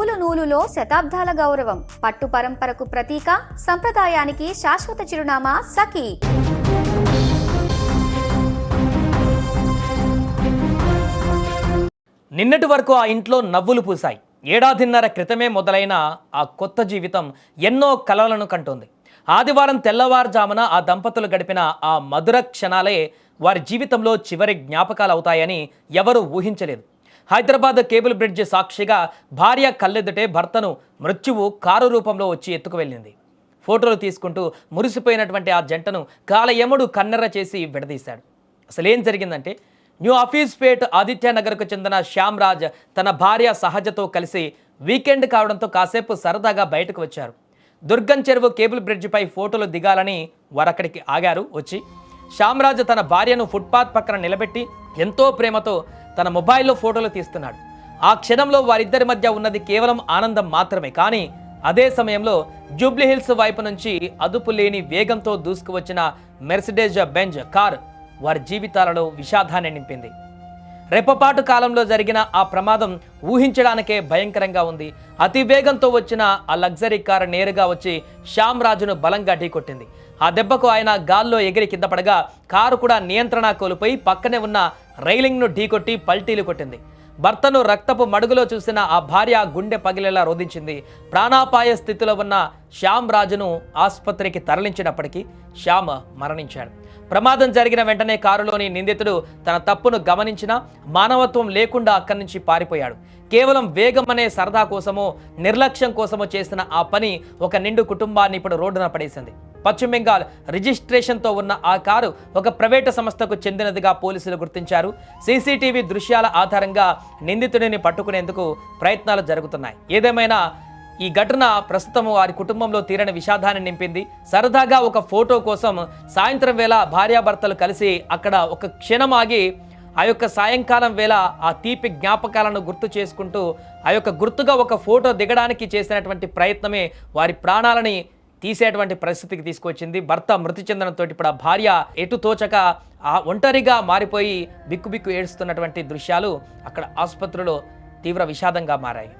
నూలు నూలులో శతాబ్దాల గౌరవం, పట్టు పరంపరకు ప్రతీక, సంప్రదాయానికి శాశ్వత చిరునామా సఖీ. నిన్నటి వరకు ఆ ఇంట్లో నవ్వులు పూసాయి. ఏడాదిన్నర క్రితమే మొదలైన ఆ కొత్త జీవితం ఎన్నో కలలను కంటోంది. ఆదివారం తెల్లవారుజామున ఆ దంపతులు గడిపిన ఆ మధుర క్షణాలే వారి జీవితంలో చివరి జ్ఞాపకాలు అవుతాయని ఎవరూ ఊహించలేదు. హైదరాబాద్ కేబుల్ బ్రిడ్జ్ సాక్షిగా భార్య కళ్ళెదుటే భర్తను మృత్యువు కారు రూపంలో వచ్చి ఎత్తుకువెళ్ళింది. ఫోటోలు తీసుకుంటూ మురిసిపోయినటువంటి ఆ జంటను కాలయముడు కన్నెర్ర చేసి విడదీశాడు. అసలేం జరిగిందంటే, న్యూ ఆఫీస్పేట్ ఆదిత్యనగర్కు చెందిన శ్యామ్ రాజ్ తన భార్య సహజతో కలిసి వీకెండ్ కావడంతో కాసేపు సరదాగా బయటకు వచ్చారు. దుర్గం చెరువు కేబుల్ బ్రిడ్జిపై ఫోటోలు దిగాలని వారక్కడికి ఆగారు. వచ్చి శ్యామ్ రాజ్ తన భార్యను ఫుట్పాత్ పక్కన నిలబెట్టి ఎంతో ప్రేమతో తన మొబైల్లో ఫోటోలు తీస్తున్నాడు. ఆ క్షణంలో వారిద్దరి మధ్య ఉన్నది కేవలం ఆనందం మాత్రమే. కానీ అదే సమయంలో జూబ్లీహిల్స్ వైపు నుంచి అదుపు లేని వేగంతో దూసుకువచ్చిన మెర్సిడెజ్ బెంజ్ కార్ వారి జీవితాలలో విషాదాన్ని నింపింది. రెప్పపాటు కాలంలో జరిగిన ఆ ప్రమాదం ఊహించడానికే భయంకరంగా ఉంది. అతి వేగంతో వచ్చిన ఆ లగ్జరీ కారు నేరుగా వచ్చి శ్యామ్ రాజును బలంగా ఢీకొట్టింది. ఆ దెబ్బకు ఆయన గాల్లో ఎగిరి కింద పడగా కారు కూడా నియంత్రణ కోల్పోయి పక్కనే ఉన్న రైలింగ్ను ఢీకొట్టి పల్టీలు కొట్టింది. భర్తను రక్తపు మడుగులో చూసిన ఆ భార్య గుండె పగిలేలా రోధించింది. ప్రాణాపాయ స్థితిలో ఉన్న శ్యామ్ రాజును ఆసుపత్రికి తరలించినప్పటికీ శ్యామ్ మరణించాడు. ప్రమాదం జరిగిన వెంటనే కారులోని నిందితుడు తన తప్పును గమనించినా మానవత్వం లేకుండా అక్కడి నుంచి పారిపోయాడు. కేవలం వేగం అనే సరదా కోసమో నిర్లక్ష్యం కోసమో చేసిన ఆ పని ఒక నిండు కుటుంబాన్ని ఇప్పుడు రోడ్డున పడేసింది. పశ్చిమ బెంగాల్ రిజిస్ట్రేషన్తో ఉన్న ఆ కారు ఒక ప్రైవేటు సంస్థకు చెందినదిగా పోలీసులు గుర్తించారు. సీసీటీవీ దృశ్యాల ఆధారంగా నిందితుడిని పట్టుకునేందుకు ప్రయత్నాలు జరుగుతున్నాయి. ఏదేమైనా ఈ ఘటన ప్రస్తుతం వారి కుటుంబంలో తీరని విషాదాన్ని నింపింది. సరదాగా ఒక ఫోటో కోసం సాయంత్రం వేళ భార్యాభర్తలు కలిసి అక్కడ ఒక క్షణం ఆగి ఆ యొక్క సాయంకాలం వేళ ఆ తీపి జ్ఞాపకాలను గుర్తు చేసుకుంటూ ఆ యొక్క గుర్తుగా ఒక ఫోటో దిగడానికి చేసినటువంటి ప్రయత్నమే వారి ప్రాణాలని తీసేటువంటి పరిస్థితికి తీసుకొచ్చింది. భర్త మృతి చెందడంతో ఇప్పుడు ఆ భార్య ఎటు తోచక ఆ ఒంటరిగా మారిపోయి బిక్కుబిక్కు ఏడుస్తున్నటువంటి దృశ్యాలు అక్కడ ఆసుపత్రిలో తీవ్ర విషాదంగా మారాయి.